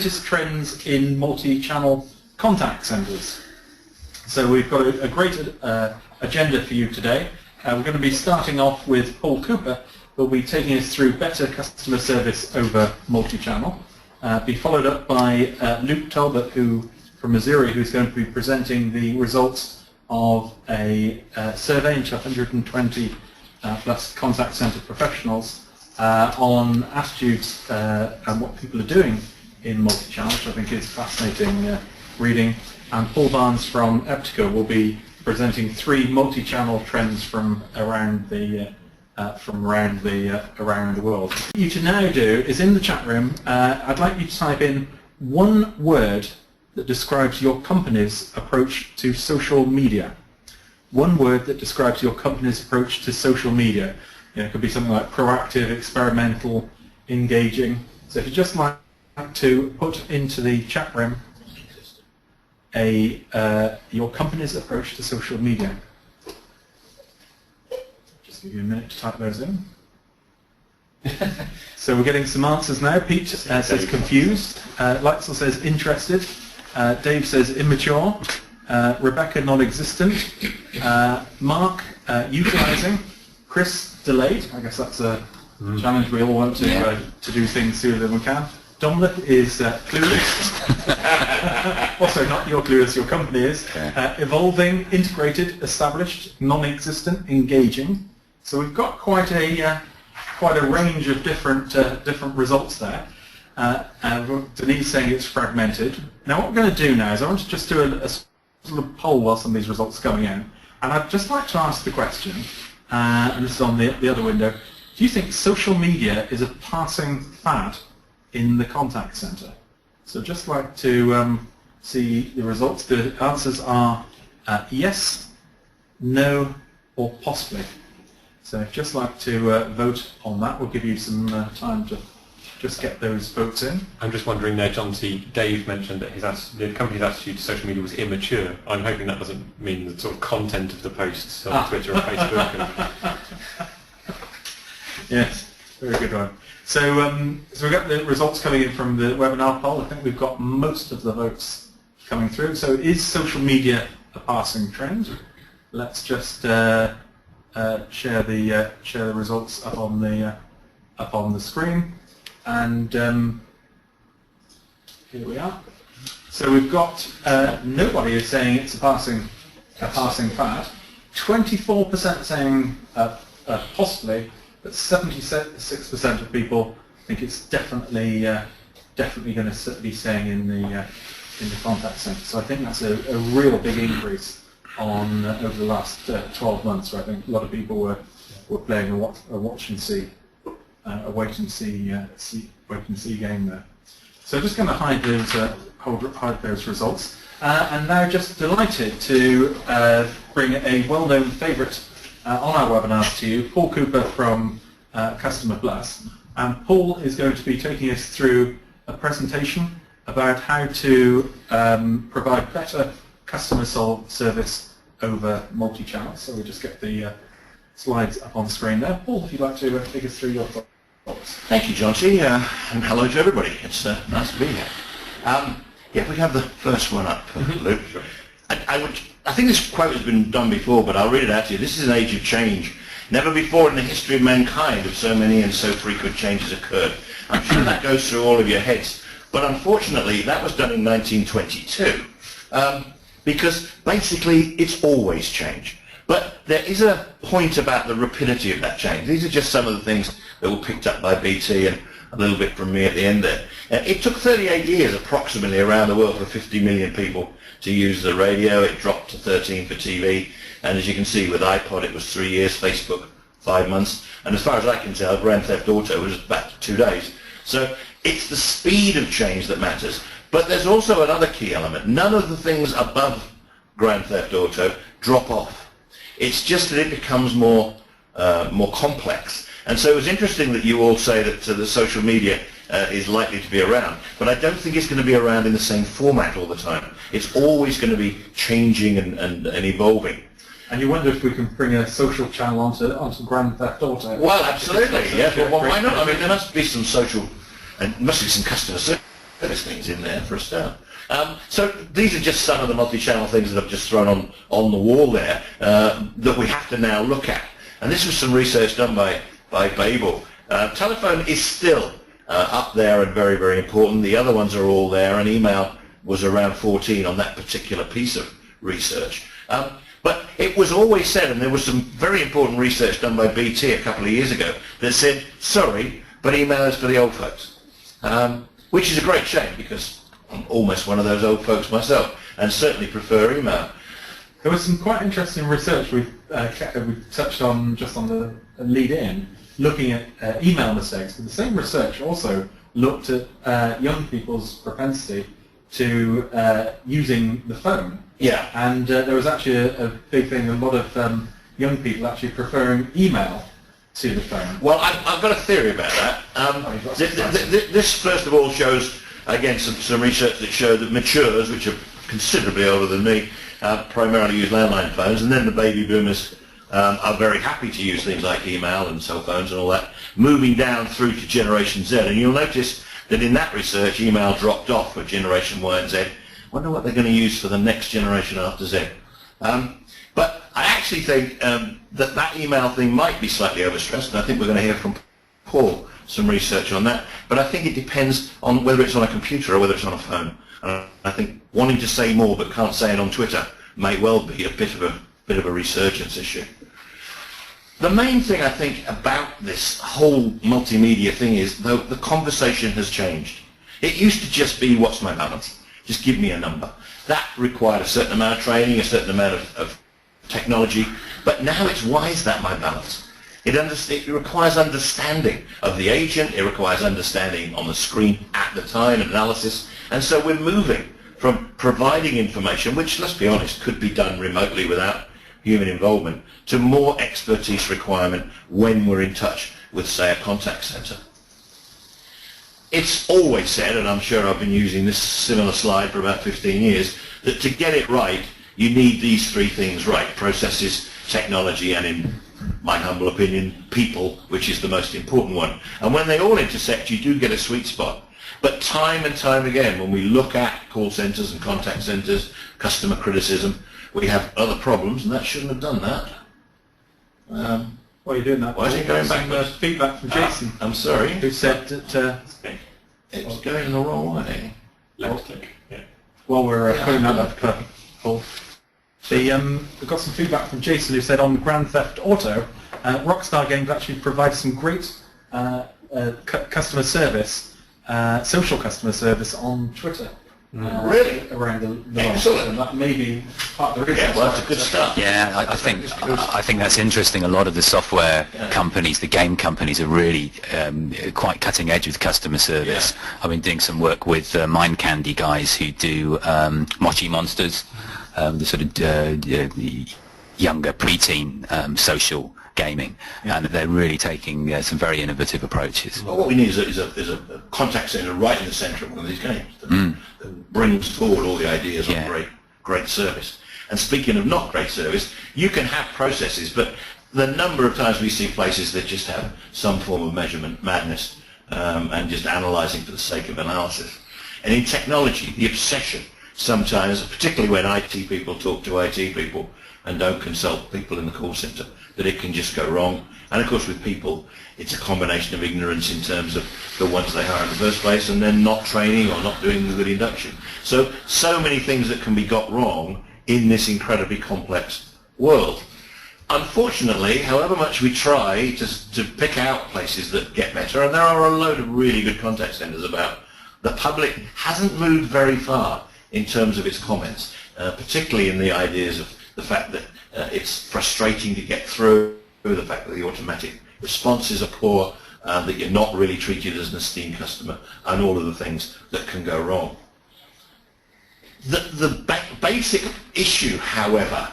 latest trends in multi-channel contact centres. So we've got a great agenda for you today. We're going to be starting off with Paul Cooper, who will be taking us through better customer service over multi-channel. Be followed up by Luke Talbot, from Azzurri, who's going to be presenting the results of a survey into 120 plus contact centre professionals on attitudes and what people are doing in multi-channel, which I think is fascinating reading. And Paul Barnes from Eptica will be presenting 3 multi-channel trends from around the world. What you to now do is, in the chat room, I'd like you to type in one word that describes your company's approach to social media. One word that describes your company's approach to social media. It could be something like proactive, experimental, engaging. So if you just like to put into the chat room your company's approach to social media. Just give you a minute to type those in. So we're getting some answers now. Pete says confused. Lexel says interested. Dave says immature. Rebecca non-existent. Mark utilising. Chris delayed. I guess that's a challenge. We all want to do things sooner than we can. Dominic is clueless. Also, not your clueless, your company is. Evolving, integrated, established, non-existent, engaging. So we've got quite a range of different results there. Denise saying it's fragmented. Now what we're going to do now is I want to just do a sort of poll while some of these results are going in. And I'd just like to ask the question, and this is on the other window, do you think social media is a passing fad in the contact centre? So just like to see the results. The answers are yes, no, or possibly. So if you'd just like to vote on that, we'll give you some time to just get those votes in. I'm just wondering there, Jonty, Dave mentioned that the company's attitude to social media was immature. I'm hoping that doesn't mean the sort of content of the posts on Twitter or Facebook. Yes, very good one. So, so we've got the results coming in from the webinar poll. I think we've got most of the votes coming through. So is social media a passing trend? Let's just share the results up on the screen. And here we are. So we've got nobody is saying it's a passing fad. 24% saying possibly, but 76% of people think it's definitely going to be staying in the contact centre. So I think that's a real big increase on over the last 12 months. Where I think a lot of people were playing a watch and see. A wait and see game there. So I'm just going to hide those results, and now just delighted to bring a well-known favourite on our webinars to you, Paul Cooper from Customer Plus. And Paul is going to be taking us through a presentation about how to provide better customer service over multi-channel. So we'll just get the slides up on the screen there. Paul, if you'd like to take us through your thoughts. Thank you, Jonty, and hello to everybody. It's nice to be here. If we have the first one up, Luke. I think this quote has been done before, but I'll read it out to you. This is an age of change. Never before in the history of mankind have so many and so frequent changes occurred. I'm sure that goes through all of your heads, but unfortunately that was done in 1922, because basically it's always change. But there is a point about the rapidity of that change. These are just some of the things that were picked up by BT and a little bit from me at the end there. It took 38 years approximately around the world for 50 million people to use the radio. It dropped to 13 for TV. And as you can see with iPod it was 3 years, Facebook 5 months. And as far as I can tell, Grand Theft Auto was about 2 days. So it's the speed of change that matters. But there's also another key element. None of the things above Grand Theft Auto drop off. It's just that it becomes more complex. And so it was interesting that you all say that the social media is likely to be around, but I don't think it's going to be around in the same format all the time. It's always going to be changing and evolving. And you wonder if we can bring a social channel onto Grand Theft Auto. Well, absolutely, yeah. Well, why not? I mean, there must be some social, and must be some customer service service things in there for a start. So these are just some of the multi-channel things that I've just thrown on the wall there that we have to now look at. And this was some research done by Babel. Telephone is still up there and very, very important. The other ones are all there, and email was around 14 on that particular piece of research. But it was always said, and there was some very important research done by BT a couple of years ago that said, sorry, but email is for the old folks. Which is a great shame, because I'm almost one of those old folks myself, and certainly prefer email. There was some quite interesting research we've touched on just on the lead-in, looking at email mistakes, but the same research also looked at young people's propensity to using the phone. Yeah. And there was actually a big thing, a lot of young people actually preferring email to the phone. Well, I've got a theory about that. This, first of all, shows, again, some research that showed that matures, which are considerably older than me, primarily use landline phones, and then the baby boomers are very happy to use things like email and cell phones and all that, moving down through to Generation Z. And you'll notice that in that research, email dropped off for Generation Y and Z. Wonder what they're going to use for the next generation after Z. But I actually think that email thing might be slightly overstressed, and I think we're going to hear from Paul some research on that. But I think it depends on whether it's on a computer or whether it's on a phone. And I think wanting to say more but can't say it on Twitter may well be a bit of a resurgence issue. The main thing I think about this whole multimedia thing is, though, the conversation has changed. It used to just be, what's my balance? Just give me a number. That required a certain amount of training, a certain amount of technology, but now it's, why is that my balance? It requires understanding of the agent, it requires understanding on the screen at the time, analysis, and so we're moving from providing information, which, let's be honest, could be done remotely without human involvement, to more expertise requirement when we're in touch with, say, a contact centre. It's always said, and I'm sure I've been using this similar slide for about 15 years, that to get it right, you need these three things right: processes, technology, and in my humble opinion, people, which is the most important one. And when they all intersect, you do get a sweet spot. But time and time again, when we look at call centres and contact centres, customer criticism, we have other problems, and that shouldn't have done that. While you're doing that, why is it going backwards? Feedback from Jason. I'm sorry. Who said that it's going the wrong way. Left click. Yeah. While we're putting that up, Paul, we've got some feedback from Jason, who said on Grand Theft Auto, Rockstar Games actually provides some great customer service, social customer service on Twitter. Really? Around the Excellent. and that may be part of the reason. Yeah, well, that's a good start. Yeah, I think that's interesting. A lot of the software companies, the game companies, are really quite cutting edge with customer service. Yeah. I've been doing some work with Mind Candy guys who do Mochi Monsters, the sort of the younger preteen social gaming, and they're really taking some very innovative approaches. Well, what we need is a contact centre right in the centre of one of these games that brings forward all the ideas on great service. And speaking of not great service, you can have processes, but the number of times we see places that just have some form of measurement madness and just analysing for the sake of analysis. And in technology, the obsession sometimes, particularly when IT people talk to IT people and don't consult people in the call centre, that it can just go wrong. And of course with people, it's a combination of ignorance in terms of the ones they hire in the first place, and then not training or not doing the good induction. So many things that can be got wrong in this incredibly complex world. Unfortunately, however much we try to pick out places that get better, and there are a load of really good contact centres about, the public hasn't moved very far in terms of its comments, particularly in the ideas of the fact that it's frustrating to get through, the fact that the automatic responses are poor, that you're not really treated as an esteemed customer, and all of the things that can go wrong. The basic issue, however,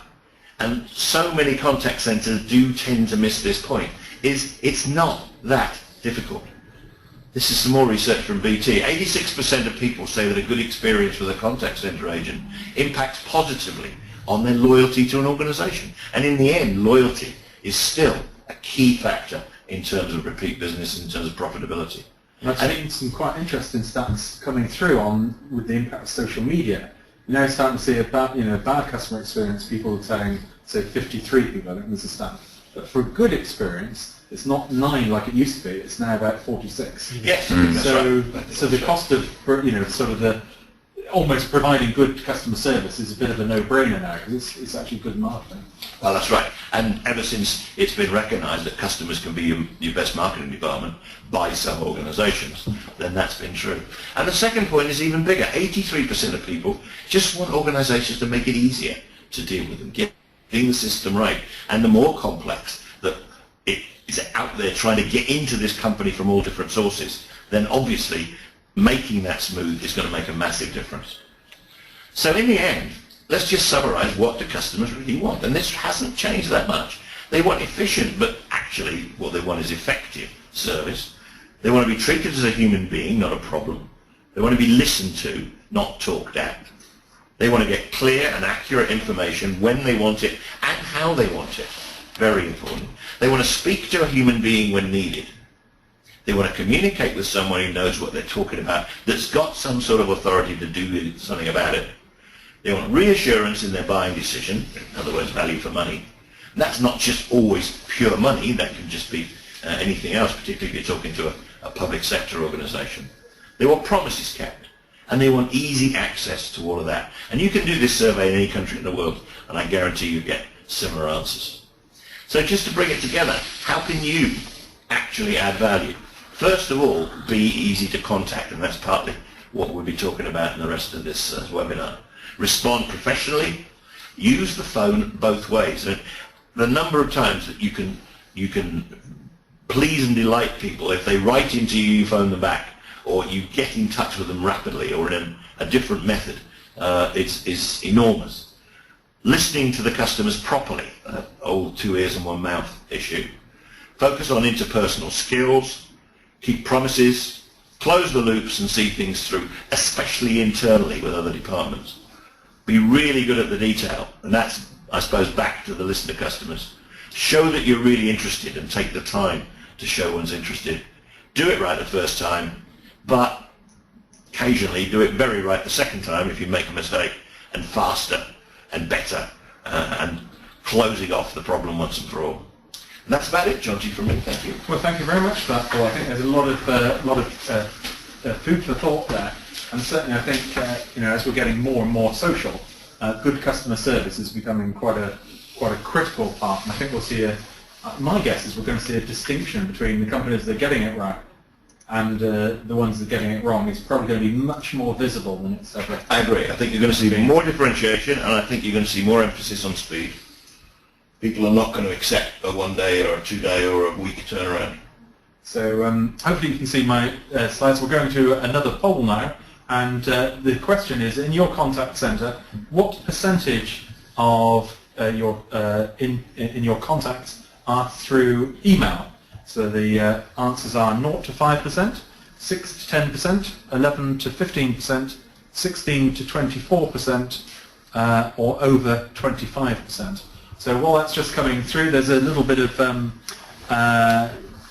and so many contact centres do tend to miss this point, is it's not that difficult. This is some more research from BT. 86% of people say that a good experience with a contact centre agent impacts positively on their loyalty to an organisation. And in the end, loyalty is still a key factor in terms of repeat business, in terms of profitability. And I've seen some quite interesting stats coming through on with the impact of social media. You're now starting to see a bad customer experience, people saying, say 53 people, I think was the stat. But for a good experience, it's not 9 like it used to be, it's now about 46. Yes, So, that's right. so the cost of, sort of the, almost providing good customer service is a bit of a no-brainer now, because it's actually good marketing. Well, that's right. And ever since it's been recognised that customers can be your best marketing department by some organisations, then that's been true. And the second point is even bigger. 83% of people just want organisations to make it easier to deal with them, getting the system right. And the more complex that it is out there trying to get into this company from all different sources, then obviously making that smooth is going to make a massive difference. So in the end, let's just summarise what do customers really want. And this hasn't changed that much. They want efficient, but actually what they want is effective service. They want to be treated as a human being, not a problem. They want to be listened to, not talked at. They want to get clear and accurate information when they want it and how they want it. Very important. They want to speak to a human being when needed. They want to communicate with someone who knows what they're talking about, that's got some sort of authority to do something about it. They want reassurance in their buying decision, in other words, value for money. And that's not just always pure money, that can just be anything else, particularly if you're talking to a public sector organisation. They want promises kept, and they want easy access to all of that. And you can do this survey in any country in the world, and I guarantee you get similar answers. So just to bring it together, how can you actually add value? First of all, be easy to contact, and that's partly what we'll be talking about in the rest of this webinar. Respond professionally, use the phone both ways. And the number of times that you can please and delight people if they write into you, you phone them back, or you get in touch with them rapidly or in a different method, is enormous. Listening to the customers properly, old 2 ears and 1 mouth issue. Focus on interpersonal skills, keep promises, close the loops and see things through, especially internally with other departments. Be really good at the detail, and that's, I suppose, back to the listener customers. Show that you're really interested and take the time to show one's interested. Do it right the first time, but occasionally do it very right the second time if you make a mistake, and faster and better, and closing off the problem once and for all. And that's about it, Jonty, from me. Thank you. Well, thank you very much for that, Paul. I think there's a lot of food for thought there, and certainly I think as we're getting more and more social, good customer service is becoming quite a critical part. And I think we'll see my guess is we're going to see a distinction between the companies that are getting it right and the ones that are getting it wrong. It's probably going to be much more visible than it's ever. I agree. I think you're going to see more differentiation, and I think you're going to see more emphasis on speed. People are not going to accept a 1 day or a 2 day or a week turnaround. So hopefully you can see my slides. We're going to another poll now, and the question is, in your contact centre, what percentage of your in your contacts are through email? So the answers are 0 to 5%, 6 to 10%, 11 to 15%, 16 to 24%, or over 25%. So while that's just coming through, there's a little bit of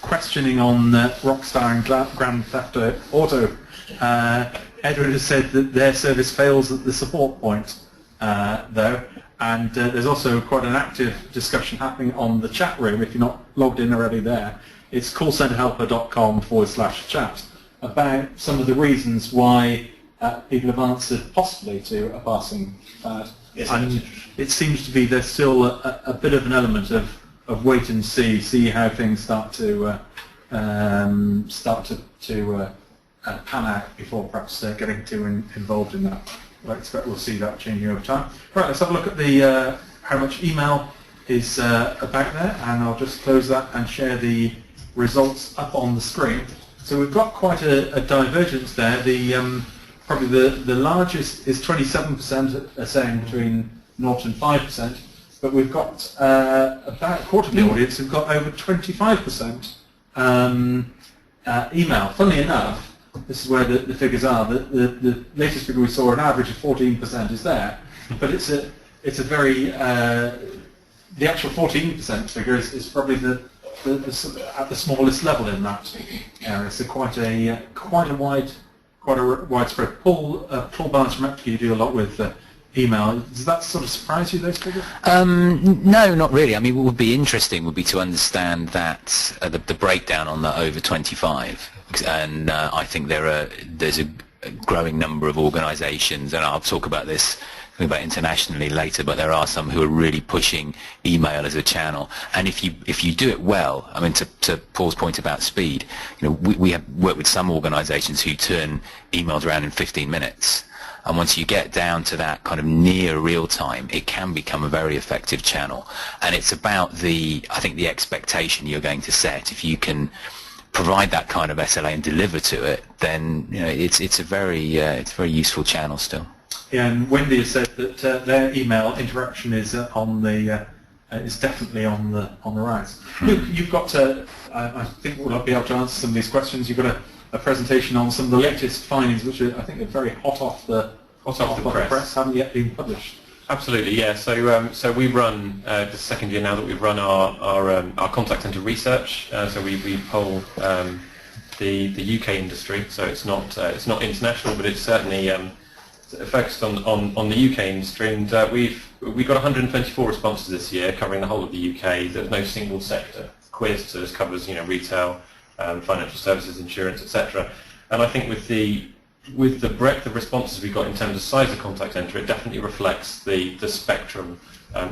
questioning on Rockstar and Grand Theft Auto. Edward has said that their service fails at the support point, though, and there's also quite an active discussion happening on the chat room. If you're not logged in already there, it's callcenterhelper.com/chat about some of the reasons why people have answered possibly to a passing fad. Yes, and it seems to be there's still a bit of an element of wait and see how things start to pan out before perhaps getting too involved in that. I expect we'll see that changing over time. Right, let's have a look at the how much email is about there, and I'll just close that and share the results up on the screen. So we've got quite a divergence there. Probably the largest is 27% are saying between 0 and 5%, but we've got about a quarter of the audience who've got over 25% email. Funnily enough, this is where the figures are. The latest figure we saw, an average of 14% is there, but it's a very the actual 14% figure is probably the at the smallest level in that area. So quite a widespread. Paul Barnes from Eptica, you do a lot with email. Does that sort of surprise you, those figures? No, not really. I mean, what would be interesting would be to understand that the breakdown on the over 25, and I think there's a growing number of organisations, and I'll talk about this internationally later, but there are some who are really pushing email as a channel. And if you do it well, I mean, to Paul's point about speed, we have worked with some organisations who turn emails around in 15 minutes. And once you get down to that kind of near real time, it can become a very effective channel. And it's about I think the expectation you're going to set. If you can provide that kind of SLA and deliver to it, then it's a very useful channel still. Yeah, and Wendy has said that their email interaction is is definitely on the rise. Luke, you've got I think we'll be able to answer some of these questions. You've got a presentation on some of the latest findings, which I think are very hot off the press, haven't yet been published. Absolutely, yeah. So we run the second year now that we've run our contact center research. So we poll the UK industry. So it's not international, but it's certainly focused on the UK industry. And we got 124 responses this year, covering the whole of the UK. There's no single sector quiz, so this covers retail, financial services, insurance, etc. And I think with the breadth of responses we got in terms of size of contact centre, it definitely reflects the spectrum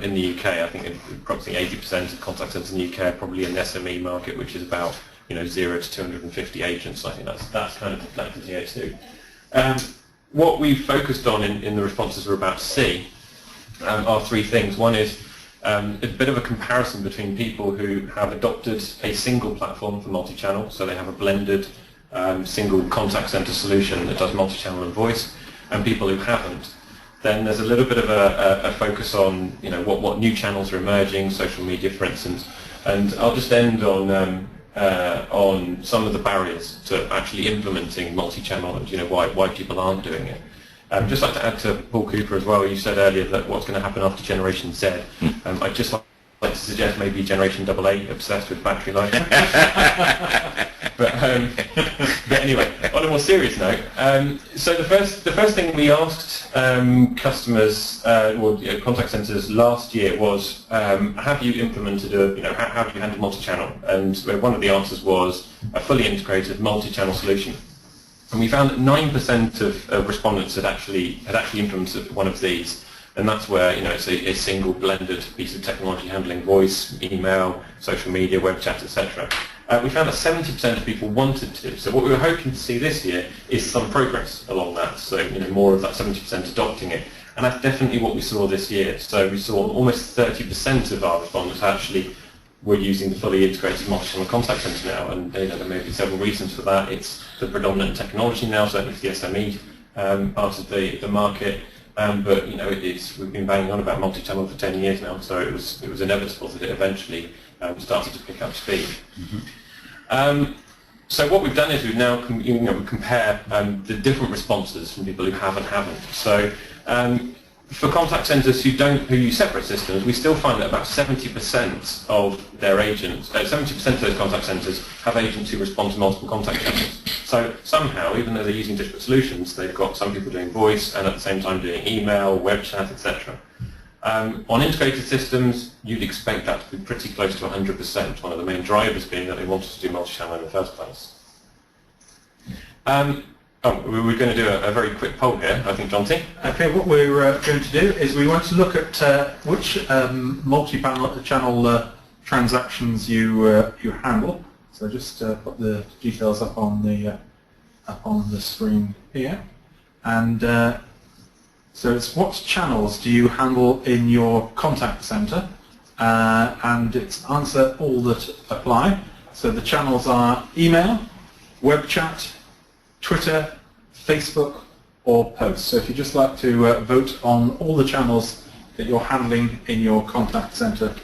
in the UK. I think approximately 80% of contact centres in the UK are probably an SME market, which is about 0 to 250 agents. So I think that's kind of reflected here too. What we focused on in the responses we're about to see are three things. One is a bit of a comparison between people who have adopted a single platform for multi-channel, so they have a blended single contact center solution that does multi-channel and voice, and people who haven't. Then there's a little bit of a focus on what new channels are emerging, social media for instance, and I'll just end on some of the barriers to actually implementing multi-channel and why people aren't doing it. I'd just like to add to Paul Cooper as well. You said earlier that what's going to happen after Generation Z. I'd just like to suggest maybe Generation AA, obsessed with battery life. but anyway, on a more serious note, so the first thing we asked customers, contact centres last year was, have you implemented how do you handle multi-channel? And one of the answers was a fully integrated multi-channel solution. And we found that 9% of respondents had actually implemented one of these. And that's where it's a single blended piece of technology handling voice, email, social media, web chat, etc. We found that 70% of people wanted to. So what we were hoping to see this year is some progress along that. So more of that 70% adopting it, and that's definitely what we saw this year. So we saw almost 30% of our respondents actually were using the fully integrated multi-channel contact center now, and there may be several reasons for that. It's the predominant technology now, certainly for the SME part of the market. But we've been banging on about multi-channel for 10 years now, so it was inevitable that it eventually started to pick up speed. So what we've done is we've now compare the different responses from people who have and haven't. So for contact centres who use separate systems, we still find that about 70% of their agents, 70% of those contact centres have agents who respond to multiple contact channels. So somehow, even though they're using different solutions, they've got some people doing voice and at the same time doing email, web chat, etc. On integrated systems, you'd expect that to be pretty close to 100%, one of the main drivers being that they wanted to do multi-channel in the first place. We were going to do a very quick poll here, I think, Jonty. Okay, what we're going to do is we want to look at which multi-channel transactions you handle. So just put the details up on the screen here, and so it's what channels do you handle in your contact center, and it's answer all that apply. So the channels are email, web chat, Twitter, Facebook, or post. So if you'd just like to vote on all the channels that you're handling in your contact center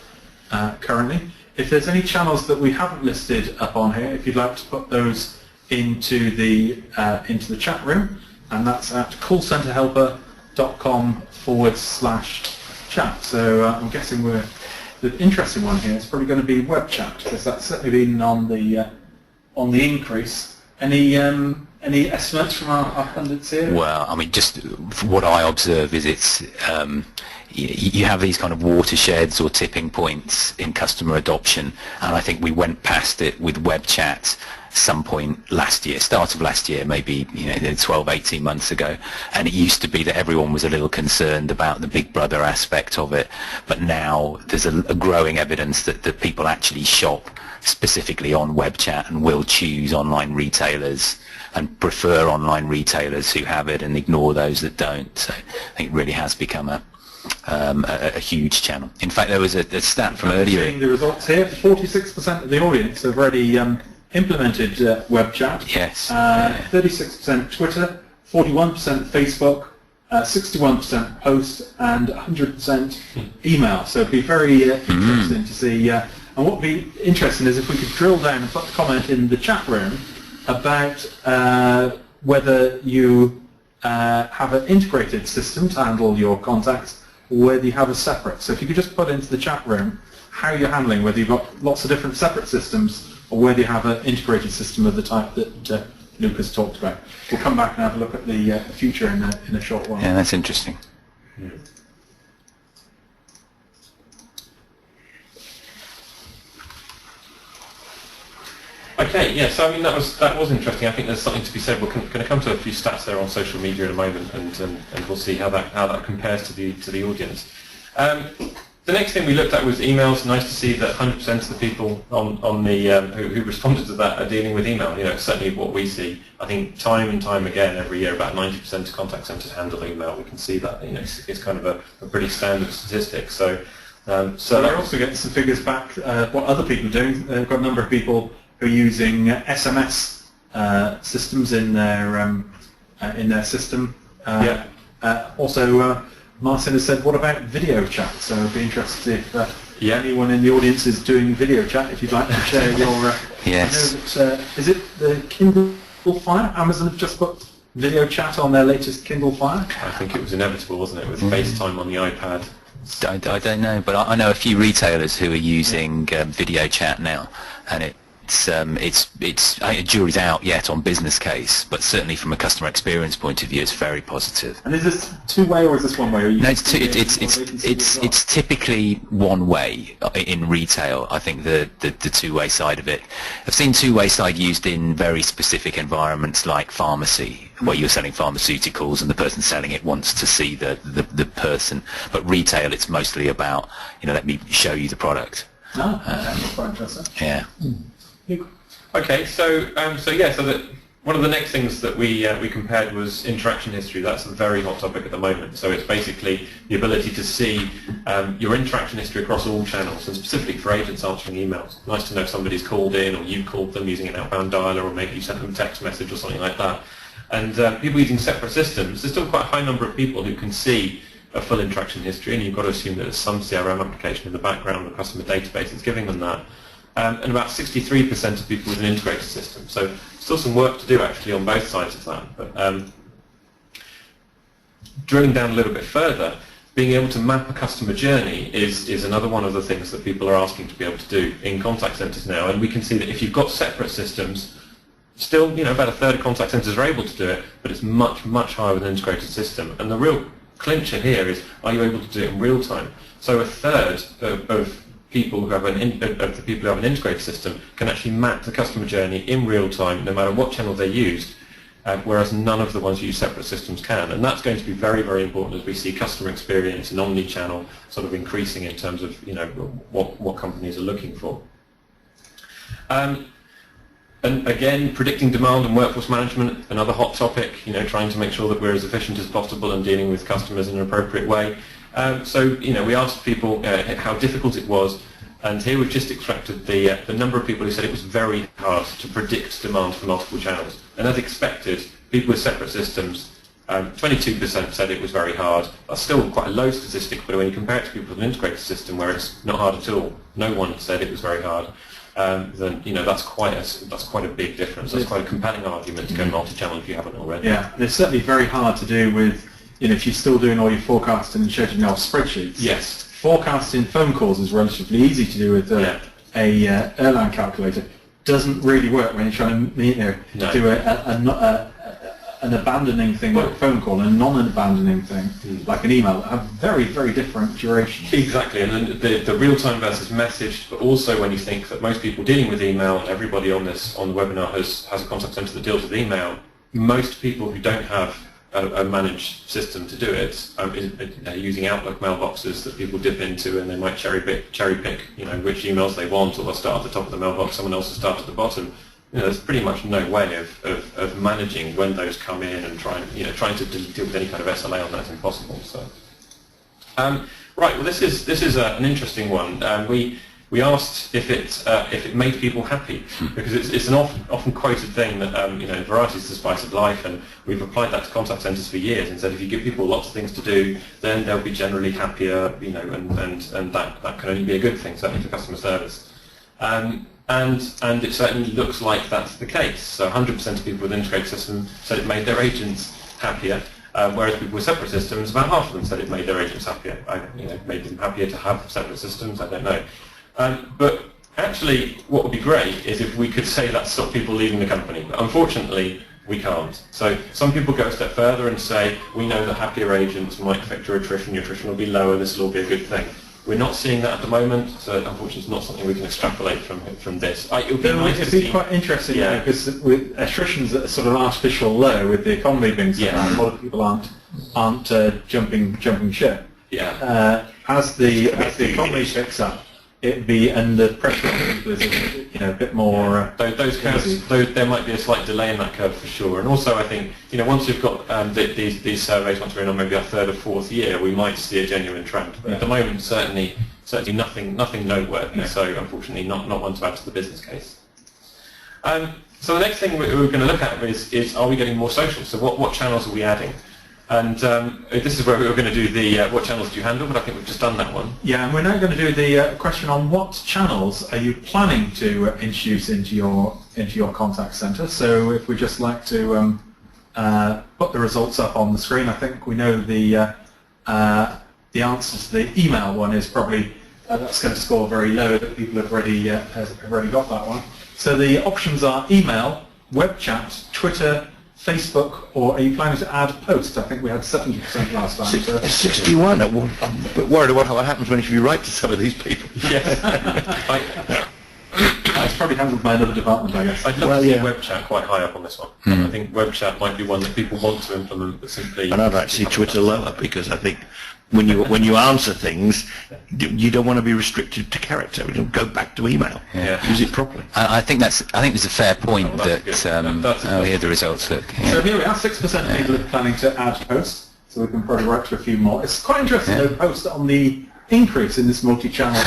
currently. If there's any channels that we haven't listed up on here, if you'd like to put those into the chat room, and that's at callcenterhelper.com/chat. So I'm guessing we're the interesting one here is probably going to be web chat, because that's certainly been on the increase. Any estimates from our pundits here? Well, I mean, just what I observe is it's you have these kind of watersheds or tipping points in customer adoption, and I think we went past it with web chat some point last year, start of last year, maybe 12, 18 months ago, and it used to be that everyone was a little concerned about the Big Brother aspect of it, but now there's a growing evidence that people actually shop specifically on web chat and will choose online retailers and prefer online retailers who have it and ignore those that don't. So I think it really has become a huge channel. In fact, there was a stat from earlier. Seeing the results here, 46% of the audience have already implemented web chat. Yes. 36% Twitter, 41% Facebook, 61% post, and 100% email. So it'd be very interesting to see. And what would be interesting is if we could drill down and put a comment in the chat room about whether you have an integrated system to handle your contacts, or whether you have a separate. So if you could just put into the chat room how you're handling, whether you've got lots of different separate systems, or whether you have an integrated system of the type that Luke has talked about. We'll come back and have a look at the future in a short while. Yeah, that's interesting. Yeah. Okay, yeah, so I mean that was interesting. I think there's something to be said. We're going to come to a few stats there on social media in a moment, and we'll see how that compares to the audience. The next thing we looked at was emails. Nice to see that 100% of the people on the who responded to that are dealing with email. It's certainly what we see. I think time and time again, every year, about 90% of contact centres handle email. We can see that. It's kind of a pretty standard statistic. So we're also getting some figures back. What other people are doing? They've got a number of people who are using SMS systems in their system. Also. Martin has said, what about video chat? So I'd be interested if anyone in the audience is doing video chat, if you'd like to share your... Yes. I know that, is it the Kindle Fire? Amazon have just put video chat on their latest Kindle Fire? I think it was inevitable, wasn't it, with FaceTime on the iPad. I don't know, but I know a few retailers who are using video chat now, and jury's out yet on business case, but certainly from a customer experience point of view, it's very positive. And is this two-way or is this one-way? No, it's typically one way in retail. I think the two-way side of it. I've seen two-way side used in very specific environments like pharmacy, where you're selling pharmaceuticals and the person selling it wants to see the person. But retail, it's mostly about let me show you the product. That's quite interesting. Yeah. Okay, so that one of the next things that we compared was interaction history. That's a very hot topic at the moment. So it's basically the ability to see your interaction history across all channels, and specifically for agents answering emails. Nice to know if somebody's called in, or you called them using an outbound dialer, or maybe you sent them a text message or something like that. And people using separate systems, there's still quite a high number of people who can see a full interaction history, and you've got to assume that there's some CRM application in the background, or customer database that's giving them that. And about 63% of people with an integrated system. So still some work to do actually on both sides of that. But drilling down a little bit further, being able to map a customer journey is another one of the things that people are asking to be able to do in contact centres now. And we can see that if you've got separate systems, still about a third of contact centres are able to do it, but it's much, much higher with an integrated system. And the real clincher here is, are you able to do it in real time? So a third of people who have the people who have an integrated system can actually map the customer journey in real time, no matter what channel they use, whereas none of the ones who use separate systems can. And that's going to be very, very important as we see customer experience and omni-channel sort of increasing in terms of what companies are looking for. And again, predicting demand and workforce management, another hot topic. Trying to make sure that we're as efficient as possible and dealing with customers in an appropriate way. So we asked people how difficult it was, and here we've just extracted the number of people who said it was very hard to predict demand for multiple channels. And as expected, people with separate systems, 22% said it was very hard. That's still quite a low statistic, but when you compare it to people with an integrated system where it's not hard at all, no one said it was very hard. Then that's quite a big difference. That's quite a compelling argument to go multi-channel if you haven't already. Yeah, it's certainly very hard to do with if you're still doing all your forecasting and scheduling off spreadsheets. Yes. forecasting phone calls is relatively easy to do with a airline calculator. Doesn't really work when you're trying to do an abandoning thing like a phone call and a non-abandoning thing like an email that have very, very different durations. Exactly, and then the real-time versus message, but also when you think that most people dealing with email, and everybody on the webinar has a contact center that deals with email, most people who don't have a managed system to do it are using Outlook mailboxes that people dip into, and they might cherry pick which emails they want, or they'll start at the top of the mailbox, someone else will start at the bottom. There's pretty much no way of managing when those come in and trying to deal with any kind of SLA on that is impossible. So, right. Well, this is an interesting one. We asked if it made people happy, because it's an often quoted thing that variety is the spice of life, and we've applied that to contact centres for years and said if you give people lots of things to do, then they'll be generally happier, and that can only be a good thing, certainly for customer service. And it certainly looks like that's the case. So 100% of people with integrated systems said it made their agents happier, whereas people with separate systems, about half of them said it made their agents happier. Made them happier to have separate systems, I don't know. But actually, what would be great is if we could say that stopped people leaving the company. But unfortunately, we can't. So some people go a step further and say, we know that happier agents might affect your attrition will be lower, this will all be a good thing. We're not seeing that at the moment, so unfortunately it's not something we can extrapolate from this. It'd be quite interesting, because with attrition's at a sort of artificial low, with the economy being so bad, a lot of people aren't jumping ship. Yeah. As the economy picks up, it'd be under pressure. There's a bit more. Those curves, there might be a slight delay in that curve for sure. And also, I think once we've got these surveys, once we're in on maybe our third or fourth year, we might see a genuine trend. But at the moment, certainly nothing noteworthy. Yeah. So unfortunately, not one to add to the business case. So the next thing we're going to look at is are we getting more social? So what channels are we adding? And this is where we were going to do the what channels do you handle, but I think we've just done that one. Yeah, and we're now going to do the question on what channels are you planning to introduce into your contact center. So if we just like to put the results up on the screen, I think we know the answer to the email one is probably that's going to score very low. That people have already got that one. So the options are email, web chat, Twitter, Facebook, or are you planning to add post? I think we had 70% last time. So 61. I'm a bit worried about what happens when you write to some of these people. Yes. It's probably handled by another department, I guess. I'd love to see web chat quite high up on this one. I think web chat might be one that people want to implement, but simply. And I'd actually Twitter lower, because I think when you answer things, you don't want to be restricted to character. You don't go back to email. Yeah. Use it properly. I think there's a fair point that here the results look. Yeah. So here we are, 6% of people are planning to add posts, so we can probably write to a few more. It's quite interesting to post on the increase in this multi-channel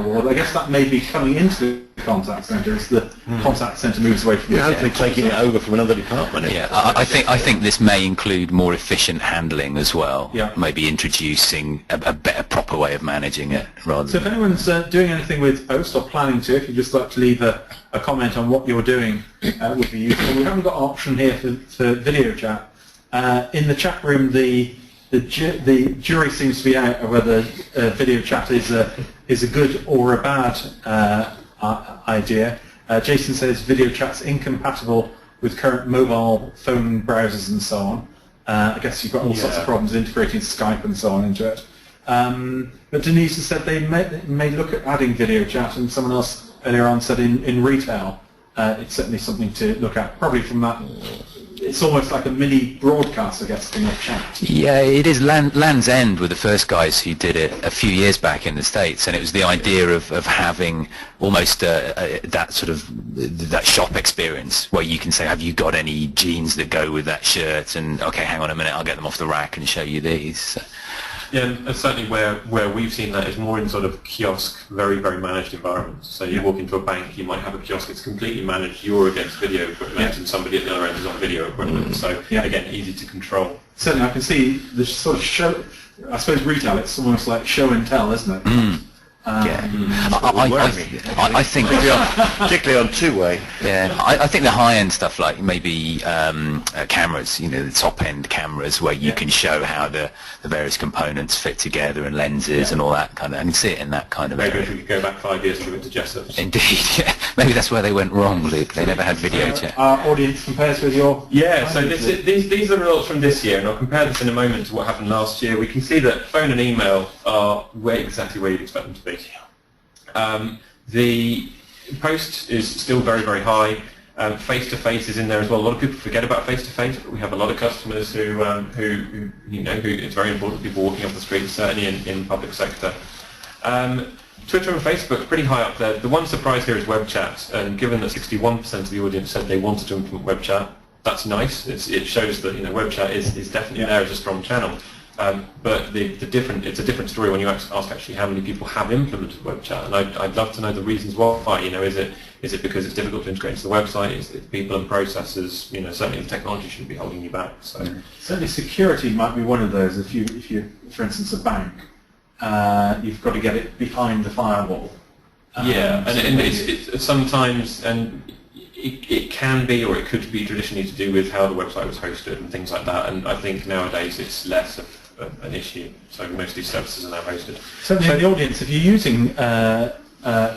world. I guess that may be coming into the contact centre as the contact centre moves away from hopefully taking it over from another department. Yeah, I think this may include more efficient handling as well. Yeah. Maybe introducing a better, proper way of managing it rather. So if anyone's doing anything with post or planning to, if you'd just like to leave a comment on what you're doing, would be useful. We haven't got an option here for video chat. In the chat room, the jury seems to be out of whether video chat is a good or a bad idea. Jason says video chat's incompatible with current mobile phone browsers and so on. I guess you've got all sorts of problems integrating Skype and so on into it. But Denise has said they may look at adding video chat, and someone else earlier on said in retail it's certainly something to look at, probably from that. It's almost like a mini broadcast, I guess, thing of chat. Yeah, it is. Land's End were the first guys who did it a few years back in the States, and it was the idea of having almost that sort of that shop experience where you can say, have you got any jeans that go with that shirt? And okay, hang on a minute, I'll get them off the rack and show you these. So. Yeah, and certainly where we've seen that is more in sort of kiosk, very, very managed environments. So you walk into a bank, you might have a kiosk that's completely managed, you're against video equipment, and somebody at the other end is on video equipment. So again, easy to control. Certainly, I can see the sort of show. I suppose retail, it's almost like show and tell, isn't it? I think particularly on two-way. Yeah, I think the high-end stuff, like maybe cameras, the top-end cameras, where you can show how the various components fit together and lenses and all that kind of, and you see it in that kind of Maybe area. if we could go back 5 years and give it to Jessup. Indeed, yeah. Maybe that's where they went wrong, Luke. They never had video chat. Our audience compares with your... Yeah, so these are the results from this year, and I'll compare this in a moment to what happened last year. We can see that phone and email are exactly where you'd expect them to be. The post is still very, very high. Face-to-face is in there as well. A lot of people forget about face-to-face, but we have a lot of customers who it's very important to people walking off the street, certainly in public sector. Twitter and Facebook are pretty high up there. The one surprise here is web chat, and given that 61% of the audience said they wanted to implement web chat, that's nice. It shows that web chat is definitely there as a strong channel. But it's a different story when you ask actually how many people have implemented web chat, and I'd love to know the reasons why. Is it because it's difficult to integrate into the website? Is it people and processes? Certainly the technology shouldn't be holding you back. So certainly security might be one of those. If you for instance, a bank, you've got to get it behind the firewall. And it's sometimes it can be, or it could be traditionally to do with how the website was hosted and things like that. And I think nowadays it's less of an issue. So most of these services are now hosted. Certainly in the audience, if you're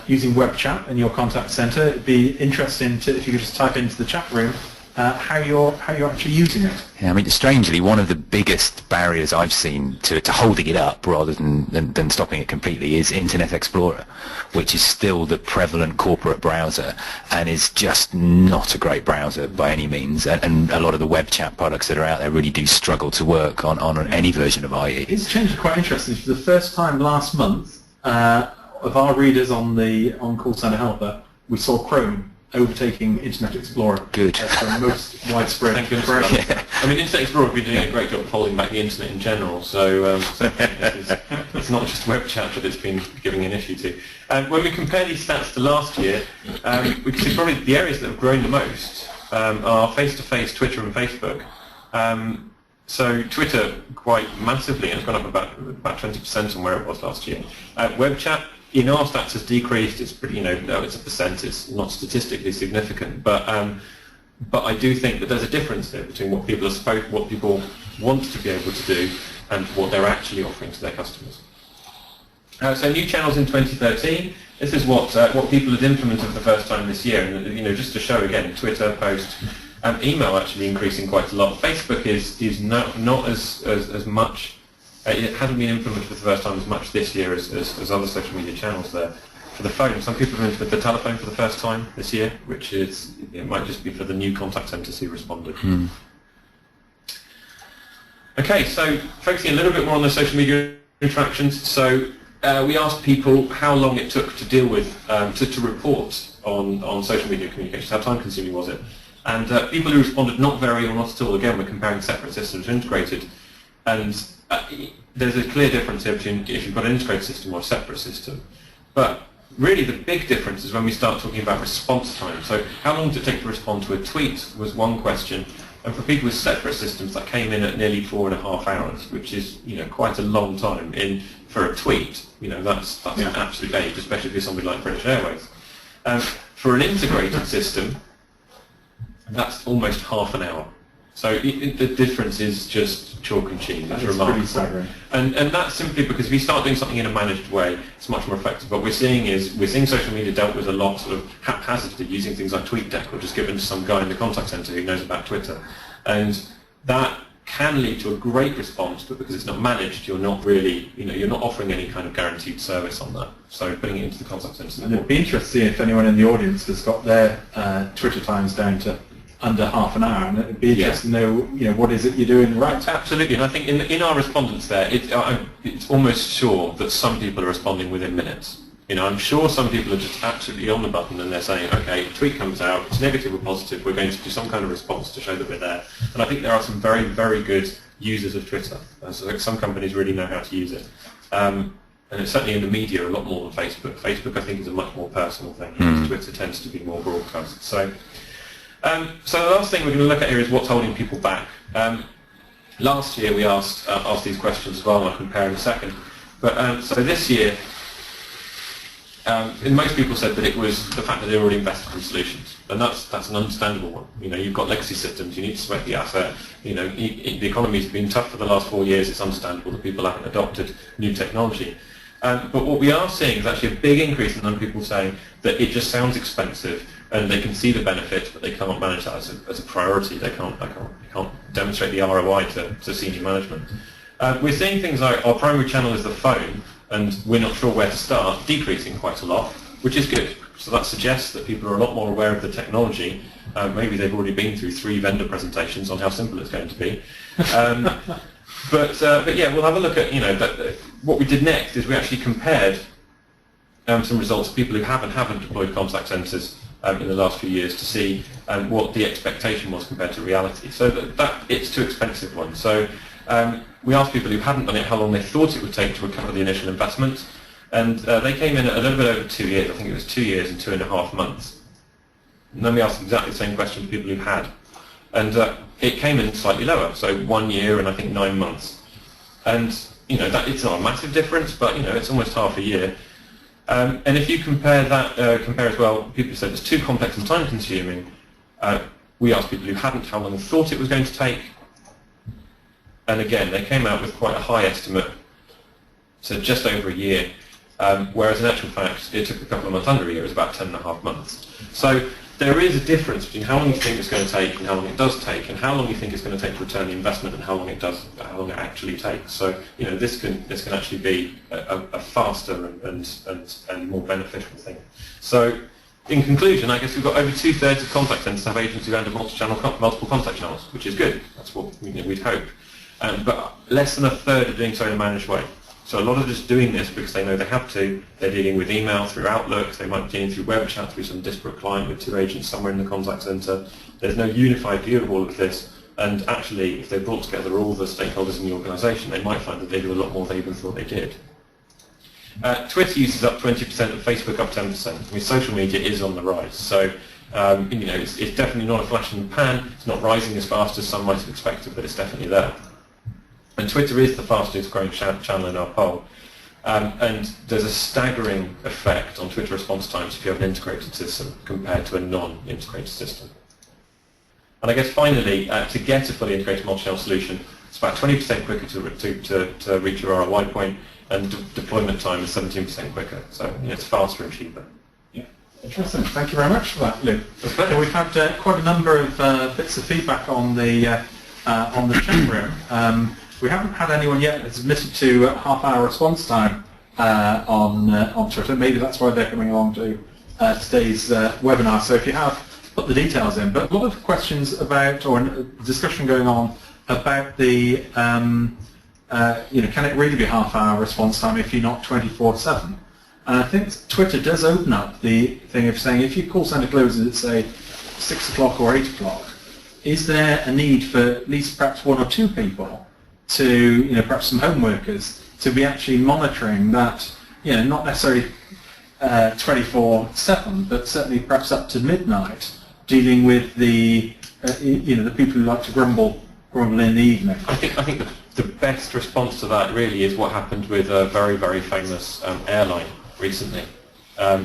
using web chat in your contact center, it'd be interesting if you could just type into the chat room how you're actually using it. Yeah, I mean, strangely, one of the biggest barriers I've seen to holding it up rather than stopping it completely is Internet Explorer, which is still the prevalent corporate browser and is just not a great browser by any means. And a lot of the web chat products that are out there really do struggle to work on any version of IE. It's changed quite interesting. For the first time last month, of our readers on Call Center Helper, we saw Chrome overtaking Internet Explorer. Good. As the most widespread. Thank goodness for that. Yeah. I mean, Internet Explorer has been doing a great job of holding back the internet in general, so it's not just web chat that it's been giving an issue to. When we compare these stats to last year, we can see probably the areas that have grown the most are face-to-face, Twitter and Facebook. So Twitter quite massively, and it's gone up about 20% on where it was last year. Web chat, in our stats, has decreased. It's pretty, it's a percent. It's not statistically significant, but I do think that there's a difference there between what people want to be able to do and what they're actually offering to their customers. So new channels in 2013. This is what people had implemented for the first time this year, and just to show again, Twitter, post, email actually increasing quite a lot. Facebook is not as much. It hasn't been implemented for the first time as much this year as other social media channels there. For the phone, some people have implemented the telephone for the first time this year, which is, it might just be for the new contact centres who responded. Okay, so focusing a little bit more on the social media interactions. So we asked people how long it took to deal with, to report on social media communications, how time consuming was it? And people who responded not very or not at all, again, we're comparing separate systems integrated. And there's a clear difference here between if you've got an integrated system or a separate system. But really the big difference is when we start talking about response time. So how long does it take to respond to a tweet was one question. And for people with separate systems, that came in at nearly 4.5 hours, which is quite a long time. For a tweet, that's an absolute age, especially if you're somebody like British Airways. For an integrated system, that's almost half an hour. So the difference is just chalk and cheese. It's remarkable. Pretty staggering. And that's simply because if you start doing something in a managed way, it's much more effective. What we're seeing social media dealt with a lot sort of haphazardly using things like TweetDeck or just given to some guy in the contact centre who knows about Twitter. And that can lead to a great response, but because it's not managed, you're not really, you're not offering any kind of guaranteed service on that. So putting it into the contact centre. And it'd be interesting if anyone in the audience has got their Twitter times down to under half an hour, and it'd be interesting to know, what is it you're doing right. Absolutely, and I think in our respondents there, it's almost sure that some people are responding within minutes. I'm sure some people are just absolutely on the button and they're saying, okay, tweet comes out, it's negative or positive, we're going to do some kind of response to show that we're there. And I think there are some very, very good users of Twitter. So some companies really know how to use it. And it's certainly in the media a lot more than Facebook. Facebook, I think, is a much more personal thing. Twitter tends to be more broadcast. So the last thing we're going to look at here is what's holding people back. Last year we asked these questions as well, and I'll compare in a second. But so this year, and most people said that it was the fact that they already invested in solutions, and that's an understandable one. You know, you've got legacy systems, you need to sweat the asset. You know, the economy's been tough for the last 4 years. It's understandable that people haven't adopted new technology. But what we are seeing is actually a big increase in the number of people saying that it just sounds expensive, and they can see the benefits, but they can't manage that as a priority. They can't demonstrate the ROI to senior management. We're seeing things like our primary channel is the phone, and we're not sure where to start, decreasing quite a lot, which is good. So that suggests that people are a lot more aware of the technology. Maybe they've already been through 3 vendor presentations on how simple it's going to be. But yeah, we'll have a look at, you know, what we did next is we actually compared some results of people who have and haven't deployed contact centres in the last few years to see what the expectation was compared to reality. So that it's too expensive one. So we asked people who hadn't done it how long they thought it would take to recover the initial investment, and they came in at a little bit over 2 years. I think it was 2 years and 2.5 months. And then we asked exactly the same question to people who had, and it came in slightly lower, so 1 year and I think 9 months. And you know, that it's not a massive difference, but you know, it's almost half a year. And if you compare that, compare as well, people said it's too complex and time consuming. We asked people who hadn't how long they thought it was going to take. And again, they came out with quite a high estimate, so just over a year, whereas in actual fact, it took a couple of months, under a year, it was about 10.5 months. So there is a difference between how long you think it's going to take and how long it does take, and how long you think it's going to take to return the investment and how long it actually takes. So you know, this can actually be a faster and more beneficial thing. So in conclusion, I guess we've got over 2/3 of contact centres have agents who handle multiple contact channels, which is good. That's what we'd hope. But less than 1/3 are doing so in a managed way. So a lot are just doing this because they know they have to. They're dealing with email through Outlook. They might be dealing through web chat through some disparate client with 2 agents somewhere in the contact centre. There's no unified view of all of this. And actually, if they brought together all the stakeholders in the organisation, they might find that they do a lot more than they even thought they did. Twitter uses up 20% and Facebook up 10%. I mean, social media is on the rise. So you know, it's definitely not a flash in the pan. It's not rising as fast as some might have expected, but it's definitely there. And Twitter is the fastest growing channel in our poll. And there's a staggering effect on Twitter response times if you have an integrated system compared to a non-integrated system. And I guess finally, to get a fully integrated multi-channel solution, it's about 20% quicker to reach your ROI point, and deployment time is 17% quicker. So you know, it's faster and cheaper. Yeah, interesting. Thank you very much for that, Lou. We've had quite a number of bits of feedback on the chat room. We haven't had anyone yet that's admitted to half-hour response time on Twitter. Maybe that's why they're coming along to today's webinar. So if you have, put the details in. But a lot of questions about, or a discussion going on about the, you know, can it really be half-hour response time if you're not 24/7? And I think Twitter does open up the thing of saying if your call center closes at, say, 6 o'clock or 8 o'clock, is there a need for at least perhaps 1 or 2 people to, you know, perhaps some home workers, to be actually monitoring that, you know, not necessarily 24/7, but certainly perhaps up to midnight, dealing with the, you know, the people who like to grumble in the evening. I think the best response to that really is what happened with a very, very famous airline recently,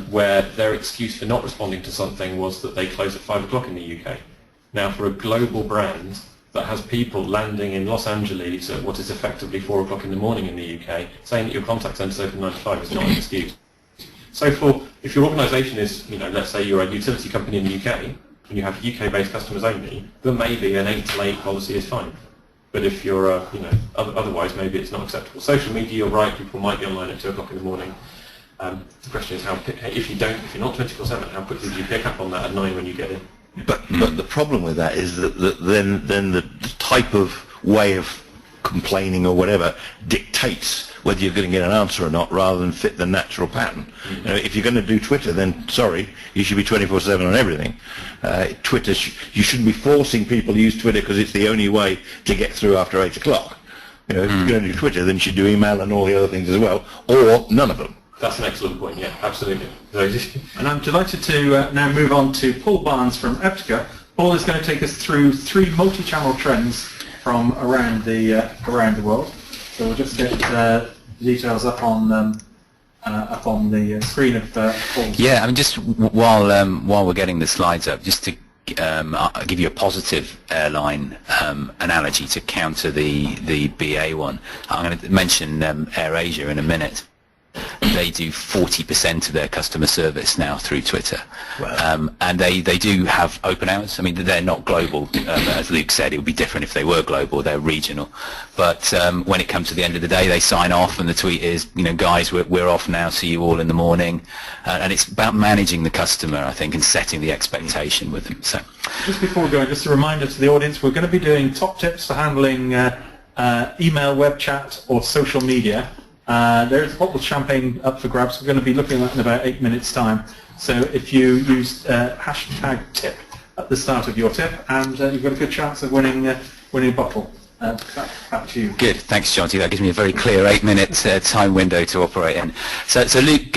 where their excuse for not responding to something was that they close at 5 o'clock in the UK. Now, for a global brand that has people landing in Los Angeles at what is effectively 4 o'clock in the morning in the UK, saying that your contact centre is open 9 to 5 is not an excuse. So if your organisation is, you know, let's say you're a utility company in the UK, and you have UK-based customers only, then maybe an 8 to 8 policy is fine. But if you're, you know, otherwise maybe it's not acceptable. Social media, you're right, people might be online at 2 o'clock in the morning. The question is, if you're not 24/7, how quickly do you pick up on that at 9 when you get in? But the problem with that is that then the type of way of complaining or whatever dictates whether you're going to get an answer or not, rather than fit the natural pattern. You know, if you're going to do Twitter, then sorry, you should be 24/7 on everything. Twitter, you shouldn't be forcing people to use Twitter because it's the only way to get through after 8 o'clock. You know, if you're going to do Twitter, then you should do email and all the other things as well, or none of them. That's an excellent point, yeah, absolutely. And I'm delighted to now move on to Paul Barnes from Eptica. Paul is going to take us through 3 multi-channel trends from around the world. So we'll just get the details up on up on the screen of Paul's. Yeah, I mean, just while we're getting the slides up, just to I'll give you a positive airline analogy to counter the BA one. I'm going to mention AirAsia in a minute. They do 40% of their customer service now through Twitter. Wow. And they do have open hours. I mean, they're not global. As Luke said, it would be different if they were global. They're regional. But when it comes to the end of the day, they sign off, and the tweet is, guys, we're off now. See you all in the morning. And it's about managing the customer, I think, and setting the expectation with them. So, just before we go, just a reminder to the audience, we're going to be doing top tips for handling email, web chat, or social media. There's a bottle of champagne up for grabs. We're going to be looking at that in about 8 minutes' time. So if you use hashtag tip at the start of your tip, and you've got a good chance of winning a bottle. Back to you. Good, thanks, Jonty. That gives me a very clear 8-minute time window to operate in. So Luke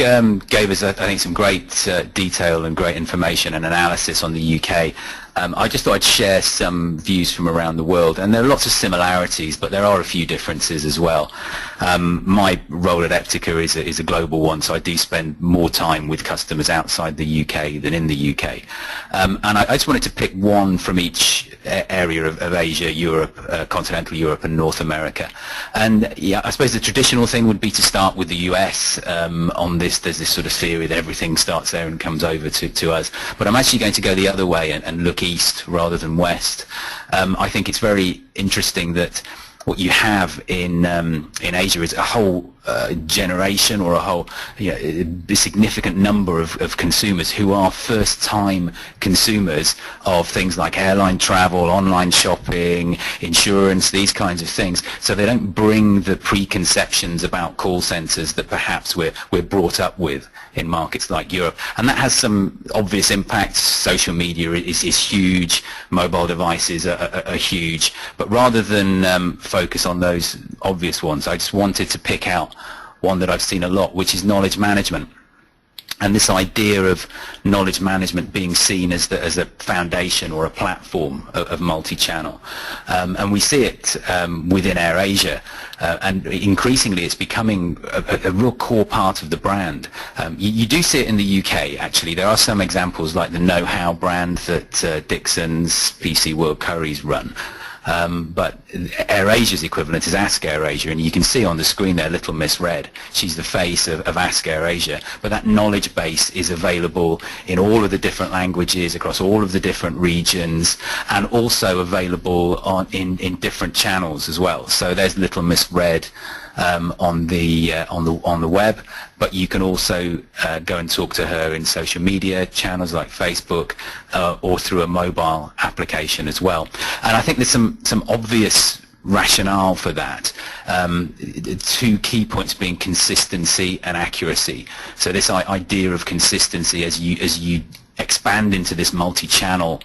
gave us, I think, some great detail and great information and analysis on the UK. I just thought I'd share some views from around the world, and there are lots of similarities, but there are a few differences as well. My role at Eptica is a global one, so I do spend more time with customers outside the UK than in the UK. And I just wanted to pick one from each area of Asia, Europe, continental Europe, and North America. And yeah, I suppose the traditional thing would be to start with the US. On this, there's this sort of theory that everything starts there and comes over to us. But I'm actually going to go the other way and look east rather than west. I think it's very interesting that what you have in Asia is a whole generation, or a significant number of consumers who are first-time consumers of things like airline travel, online shopping, insurance, these kinds of things. So they don't bring the preconceptions about call centres that perhaps we're brought up with in markets like Europe, and that has some obvious impacts. Social media is huge, mobile devices are huge, but rather than focus on those obvious ones, I just wanted to pick out one that I've seen a lot, which is knowledge management. And this idea of knowledge management being seen as a foundation or a platform of multi-channel. And we see it within AirAsia, and increasingly it's becoming a real core part of the brand. You do see it in the UK, actually. There are some examples like the Know-How brand that Dixon's, PC World Currys run. But AirAsia's equivalent is Ask AirAsia, and you can see on the screen there Little Miss Red. She's the face of Ask AirAsia, but that knowledge base is available in all of the different languages, across all of the different regions, and also available in different channels as well. So there's Little Miss Red on the web, but you can also go and talk to her in social media channels like Facebook, or through a mobile application as well. And I think there's some obvious rationale for that. Two key points being consistency and accuracy. So this idea of consistency as you expand into this multi-channel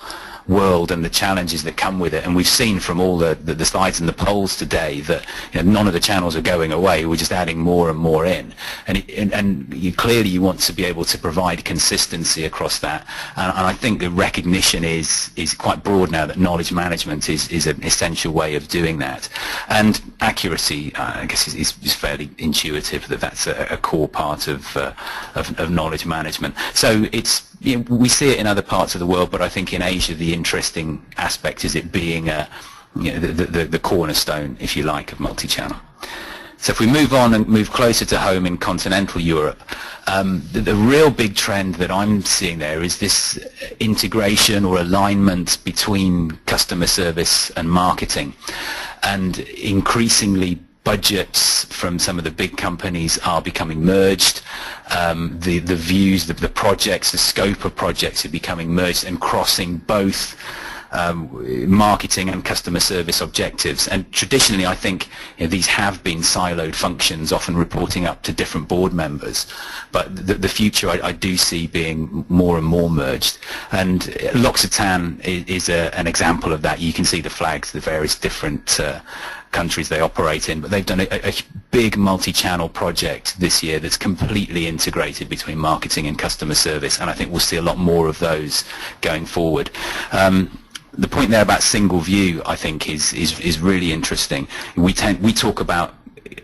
world and the challenges that come with it, and we've seen from all the slides and the polls today that none of the channels are going away. We're just adding more and more in, and clearly you want to be able to provide consistency across that, and I think the recognition is quite broad now that knowledge management is an essential way of doing that. And accuracy, I guess, is fairly intuitive that that's a core part of knowledge management. So we see it in other parts of the world, but I think in Asia the interesting aspect is it being the cornerstone, if you like, of multi-channel. So if we move on and move closer to home in continental Europe, the real big trend that I'm seeing there is this integration or alignment between customer service and marketing, and increasingly budgets from some of the big companies are becoming merged. The views, the projects, the scope of projects are becoming merged and crossing both marketing and customer service objectives. And traditionally, I think these have been siloed functions, often reporting up to different board members. But the future I do see being more and more merged. And L'Occitane is an example of that. You can see the flags, the various different countries they operate in, but they've done a big multi-channel project this year that's completely integrated between marketing and customer service, and I think we'll see a lot more of those going forward. The point there about single view, I think, is really interesting. We talk about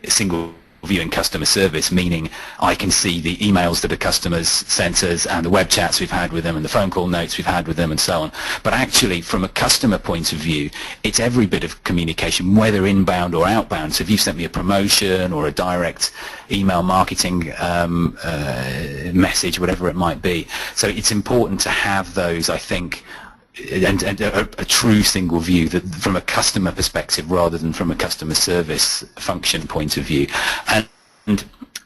single viewing customer service, meaning I can see the emails that the customers sent us and the web chats we've had with them and the phone call notes we've had with them and so on. But actually, from a customer point of view, it's every bit of communication, whether inbound or outbound. So if you've sent me a promotion or a direct email marketing message, whatever it might be. So it's important to have those, I think, and a true single view that from a customer perspective rather than from a customer service function point of view. And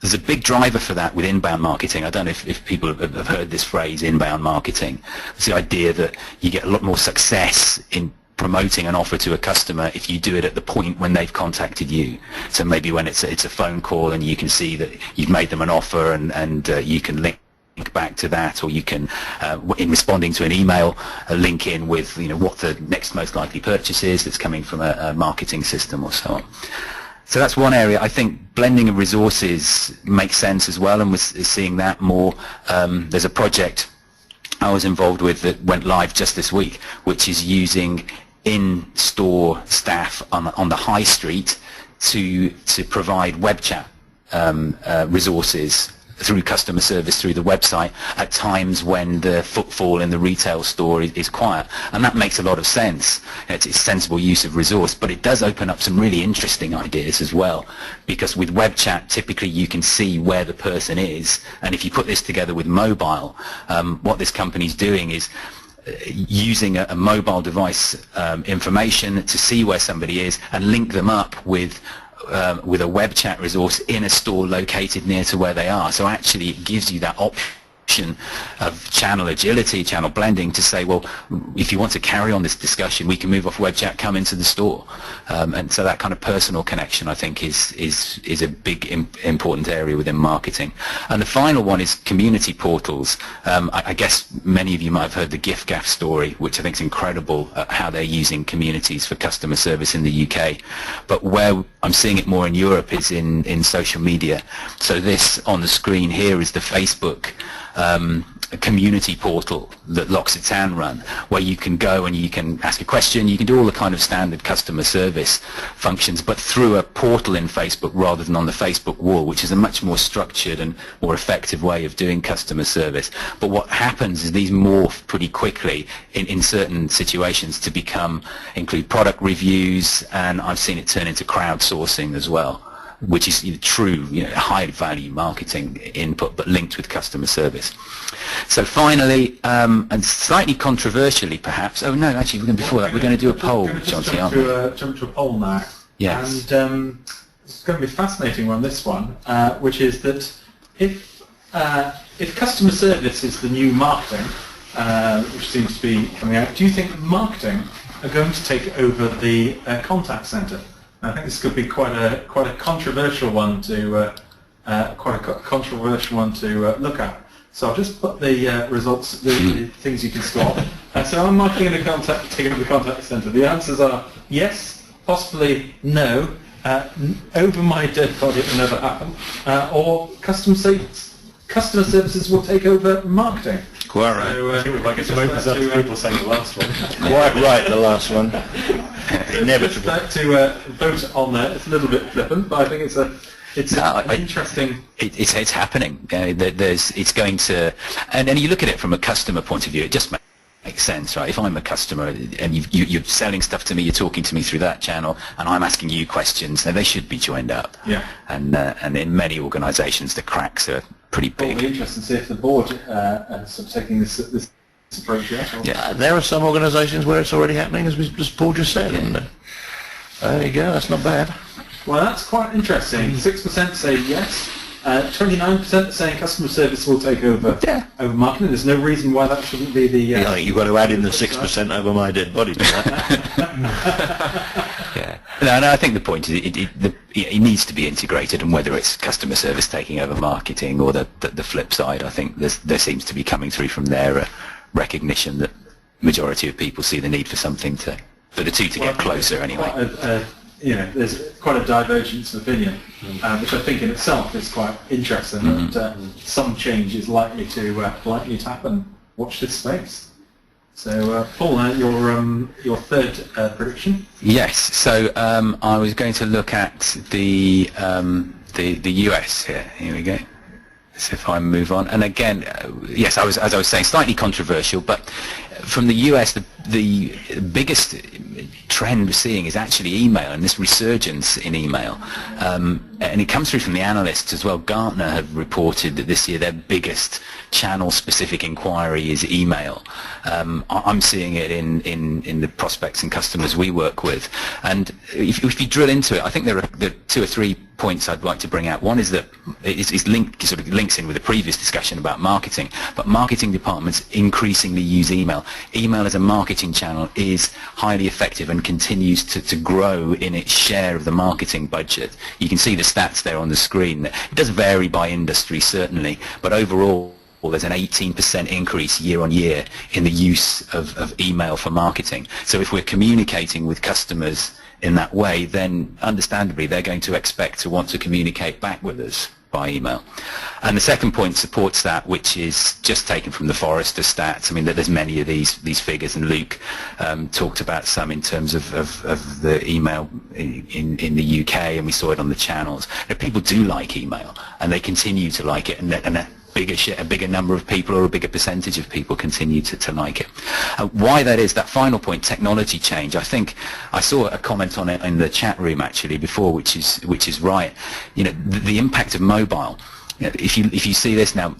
there's a big driver for that with inbound marketing. I don't know if people have heard this phrase, inbound marketing. It's the idea that you get a lot more success in promoting an offer to a customer if you do it at the point when they've contacted you. So maybe when it's a phone call and you can see that you've made them an offer and you can link back to that, or you can, in responding to an email, link in with what the next most likely purchase is that's coming from a marketing system or so on. So that's one area. I think blending of resources makes sense as well, and we're seeing that more. There's a project I was involved with that went live just this week, which is using in-store staff on the high street to provide web chat resources through customer service through the website at times when the footfall in the retail store is quiet. And that makes a lot of sense. It's a sensible use of resource, but it does open up some really interesting ideas as well, because with web chat typically you can see where the person is, and if you put this together with mobile, what this company's doing is using a mobile device information to see where somebody is and link them up with a web chat resource in a store located near to where they are. So actually it gives you that option of channel agility, channel blending, to say, well, if you want to carry on this discussion, we can move off web chat, come into the store. And so that kind of personal connection, I think, is a big important area within marketing. And the final one is community portals. I guess many of you might have heard the gift-gaff story, which I think is incredible, how they're using communities for customer service in the UK. But where I'm seeing it more in Europe is in social media. So this on the screen here is the Facebook a community portal that L'Occitane run, where you can go and you can ask a question, you can do all the kind of standard customer service functions, but through a portal in Facebook rather than on the Facebook wall, which is a much more structured and more effective way of doing customer service. But what happens is these morph pretty quickly in certain situations to include product reviews, and I've seen it turn into crowdsourcing as well, which is true, high value marketing input, but linked with customer service. So finally, and slightly controversially perhaps, actually before that we're going to do a poll, Jonty, aren't we? Jump to a poll now. Yes. And it's going to be a fascinating one, this one, which is that if customer service is the new marketing, which seems to be coming out, do you think marketing are going to take over the contact centre? I think this could be quite a controversial one to look at. So I'll just put the results, the things you can score. So I'm marking in taking over the contact centre. The answers are yes, possibly no, over my dead body it will never happen, or customer services will take over marketing. Quite right. So, I think we might get some opens up to people saying the last one. Quite right, the last one. Inevitable. Just to vote on that. It's a little bit flippant, but I think it's interesting. It's happening. It's going to, and you look at it from a customer point of view. It just makes sense, right? If I'm a customer and you're selling stuff to me, you're talking to me through that channel, and I'm asking you questions, then they should be joined up. Yeah. And in many organisations, the cracks are pretty big. It'll be interesting to see if the board are sort of taking this approach yet. Yeah. There are some organisations where it's already happening, as Paul just said. Yeah. And, there you go, that's not bad. Well, that's quite interesting. 6% say yes. 29% are saying customer service will take over marketing. There's no reason why that shouldn't be the... You've got to add in the 6% over my dead body to that. Yeah. No, I think the point is it needs to be integrated, and whether it's customer service taking over marketing or the flip side, I think there seems to be coming through from there a recognition that majority of people see the need for something for the two to get closer anyway. There's quite a divergence of opinion, which I think in itself is quite interesting. That some change is likely to happen. Watch this space. So, Paul, your third prediction. Yes. So I was going to look at the US here. Here we go. So if I move on, and again, yes, as I was saying, slightly controversial, but from the US, the biggest trend we're seeing is actually email and this resurgence in email. And it comes through from the analysts as well. Gartner have reported that this year their biggest channel-specific inquiry is email. I'm seeing it in the prospects and customers we work with. And if you drill into it, I think there are 2 or 3 points I'd like to bring out. One is that it's sort of links in with the previous discussion about marketing, but marketing departments increasingly use email. Email as a marketing channel is highly effective and continues to grow in its share of the marketing budget. You can see the stats there on the screen. It does vary by industry, certainly, but overall there's an 18% increase year on year in the use of email for marketing. So if we're communicating with customers in that way, then understandably they're going to expect to want to communicate back with us by email. And the second point supports that, which is just taken from the Forrester stats. I mean, there's many of these figures, and Luke talked about some in terms of the email in the UK, and we saw it on the channels. People do like email, and they continue to like it, and a bigger number of people, or a bigger percentage of people, continue to like it. Why that is, that final point, technology change, I think I saw a comment on it in the chat room actually before, which is right. The impact of mobile. If you see this now,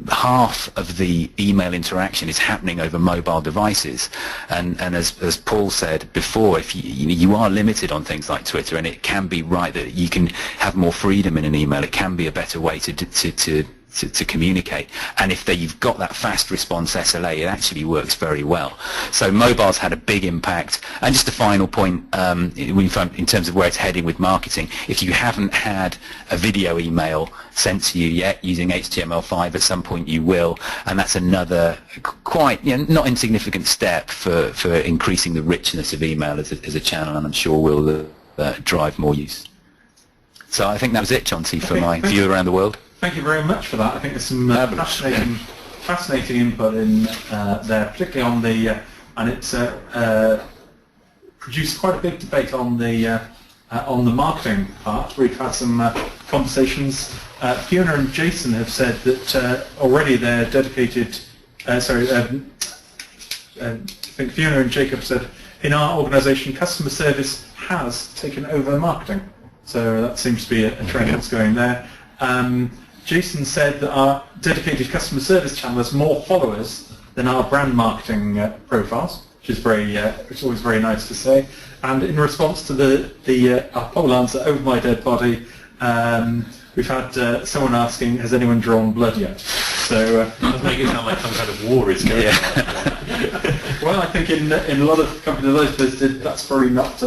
half of the email interaction is happening over mobile devices, and as Paul said before, if you are limited on things like Twitter, and it can be right that you can have more freedom in an email. It can be a better way to communicate, and if you've got that fast response SLA, it actually works very well. So mobile's had a big impact. And just a final point, in terms of where it's heading with marketing, if you haven't had a video email sent to you yet using HTML5, at some point you will, and that's another quite not insignificant step for increasing the richness of email as a channel, and I'm sure will drive more use. So I think that was it, Jonty, for my view around the world. Thank you very much for that. I think there's some fascinating input in there, particularly on the, and it's produced quite a big debate on the marketing part. We've had some conversations. Fiona and Jason have said that already they're dedicated. I think Fiona and Jacob said, in our organisation, customer service has taken over marketing. So that seems to be a trend that's going there. Jason said that our dedicated customer service channel has more followers than our brand marketing profiles, which is always very nice to say. And in response to our poll answer, over my dead body, we've had someone asking, has anyone drawn blood yet? So doesn't make it sound like some kind of war is going on. Well, I think in a lot of companies those visited, that's probably not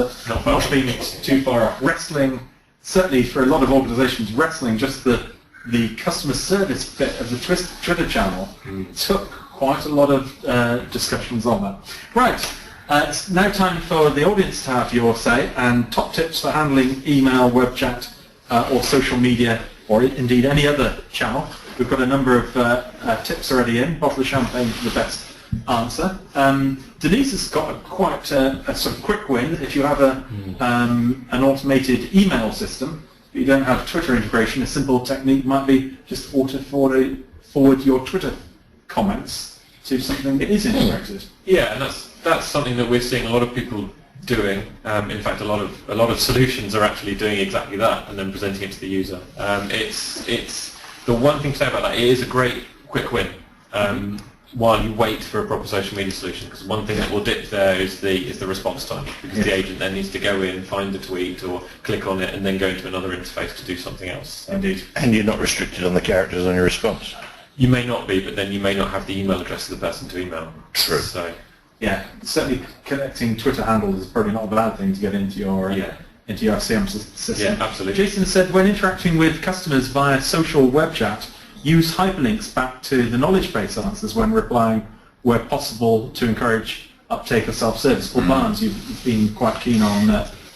being too far off. Wrestling, certainly for a lot of organisations, wrestling, just the customer service bit of the Twitter channel took quite a lot of discussions on that. Right, it's now time for the audience to have your say and top tips for handling email, web chat, or social media, or indeed any other channel. We've got a number of tips already in. Bottle of champagne for the best answer. Denise has got quite a sort of quick win. If you have an automated email system, but you don't have Twitter integration, a simple technique might be just auto-forward your Twitter comments to something that is integrated. Yeah, and that's something that we're seeing a lot of people doing. In fact, a lot of solutions are actually doing exactly that and then presenting it to the user. It's the one thing to say about that. It is a great quick win while you wait for a proper social media solution. Because one thing that will dip there is the response time, because the agent then needs to go in, find the tweet, or click on it, and then go into another interface to do something else. Indeed. And you're not restricted on the characters on your response. You may not be, but then you may not have the email address of the person to email. True. So. Yeah, certainly connecting Twitter handles is probably not a bad thing to get into your CM system. Yeah, absolutely. Jason said, when interacting with customers via social web chat, use hyperlinks back to the knowledge base answers when replying where possible to encourage uptake of self-service. Well, Barnes, you've been quite keen on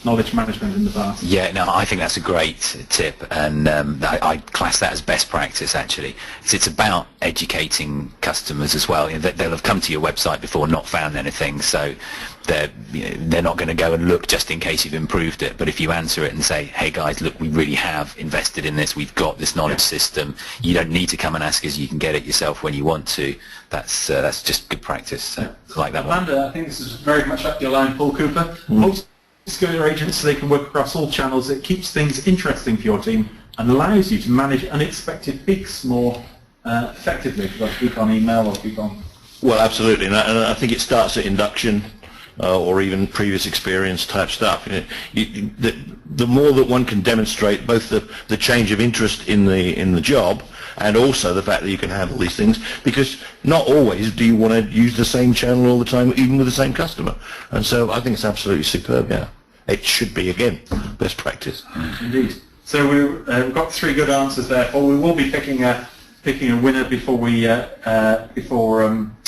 knowledge management in the past. Yeah, no, I think that's a great tip, and I class that as best practice, actually. It's about educating customers as well. They'll have come to your website before, not found anything, so they're not going to go and look just in case you've improved it. But if you answer it and say, hey guys, look, we really have invested in this, we've got this knowledge system, you don't need to come and ask us, you can get it yourself when you want to. That's just good practice. So I like that one. Amanda, I think this is very much up your line, Paul Cooper. Multi-skill agents, so they can work across all channels. It keeps things interesting for your team and allows you to manage unexpected peaks more effectively, like peak on email or peak on... Well, absolutely, and I think it starts at induction or even previous experience type stuff. The more that one can demonstrate both the change of interest in the job and also the fact that you can handle these things, because not always do you want to use the same channel all the time, even with the same customer. And so I think it's absolutely superb. Yeah, it should be, again, best practice. Indeed. So we've got 3 good answers there. Well, we will be picking a winner before we everyone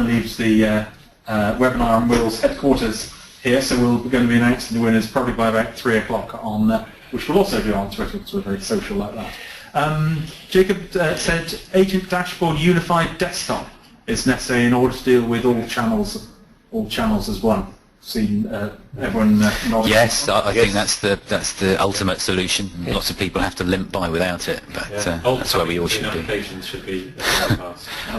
leaves the Webinar on Wheels headquarters here. So we're going to be announcing the winners probably by about 3 o'clock on, which we'll also do on Twitter because we're very social like that. Jacob said Agent Dashboard Unified Desktop is necessary in order to deal with all channels as one. Seen everyone nodding. Yes, I think that's the ultimate solution. Yeah. Lots of people have to limp by without it, but that's where we all should be. Applications should be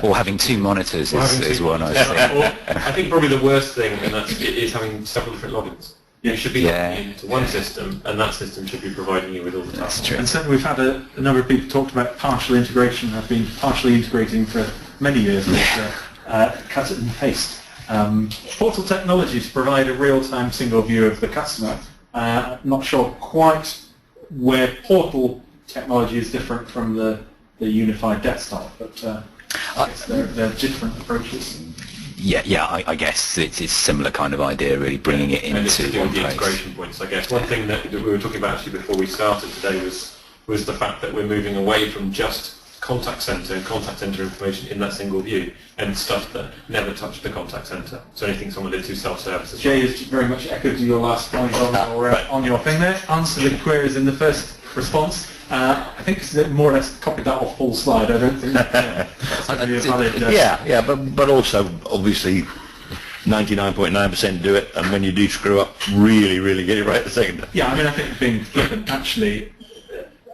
or having 2 monitors is one I think. I think probably the worst thing is having several different logins. You should be logging into one system, and that system should be providing you with all the tasks. That's true. And certainly we've had a number of people talked about partial integration. I've been partially integrating for many years with cut it and paste. Portal technologies provide a real-time single view of the customer. Not sure quite where portal technology is different from the unified desktop, but I guess they're different approaches. Yeah, I guess it's a similar kind of idea, really, bringing it into and it's to do one with the place. integration points, I guess. One thing that we were talking about actually before we started today was the fact that we're moving away from just contact center and contact center information in that single view and stuff that never touched the contact center. So anything someone did to self-service. Jay has very much echoed your last point on your thing there. Answer the queries in the first response. I think it's more or less copied that off Paul's slide. I don't think that's going to be a valid... but also, obviously, 99.9% do it, and when you do screw up, really get it right the second time. Yeah, I mean, I think being flippant, actually,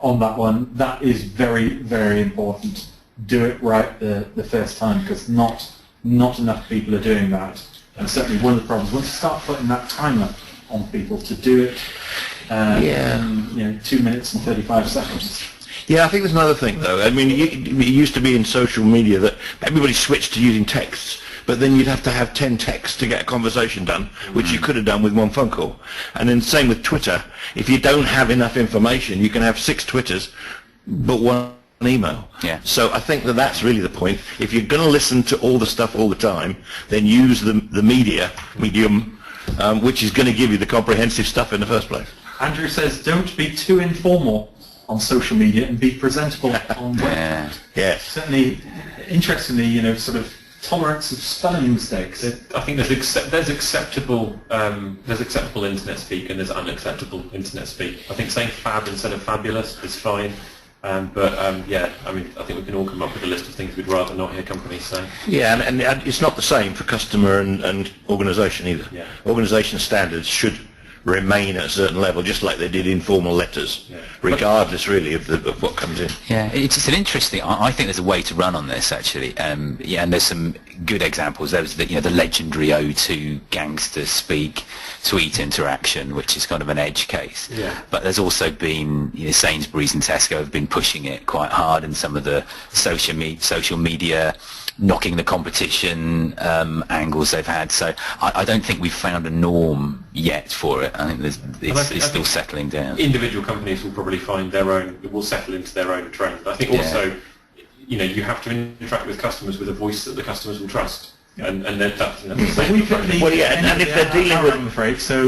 on that one, that is very, very important. Do it right the first time, because not enough people are doing that. And certainly one of the problems, once you start putting that timer on people to do it, in 2 minutes and 35 seconds. Yeah, I think there's another thing, though. I mean, it used to be in social media that everybody switched to using texts, but then you'd have to have 10 texts to get a conversation done, which you could have done with one phone call. And then same with Twitter. If you don't have enough information, you can have 6 Twitters, but one email. Yeah. So I think that's really the point. If you're going to listen to all the stuff all the time, then use the medium, which is going to give you the comprehensive stuff in the first place. Andrew says, don't be too informal on social media and be presentable on web. Yeah. Yes. Certainly, interestingly, sort of tolerance of spelling mistakes. I think there's acceptable internet speak and there's unacceptable internet speak. I think saying fab instead of fabulous is fine. I mean, I think we can all come up with a list of things we'd rather not hear companies say. Yeah, and it's not the same for customer and organisation either. Yeah. Organisation standards should remain at a certain level, just like they did in formal letters, regardless really of what comes in. Yeah, it's an interesting. I think there's a way to run on this actually. And there's some good examples. There's the legendary O2 gangster speak tweet interaction, which is kind of an edge case. Yeah. But there's also been Sainsbury's and Tesco have been pushing it quite hard, and some of the social media knocking the competition angles they've had. So I don't think we've found a norm yet for it. I think it's still settling down. Individual companies will probably find will settle into their own trend. I think also, you have to interact with customers with a voice that the customers will trust. And that's the same. And if they're dealing with, I'm afraid, so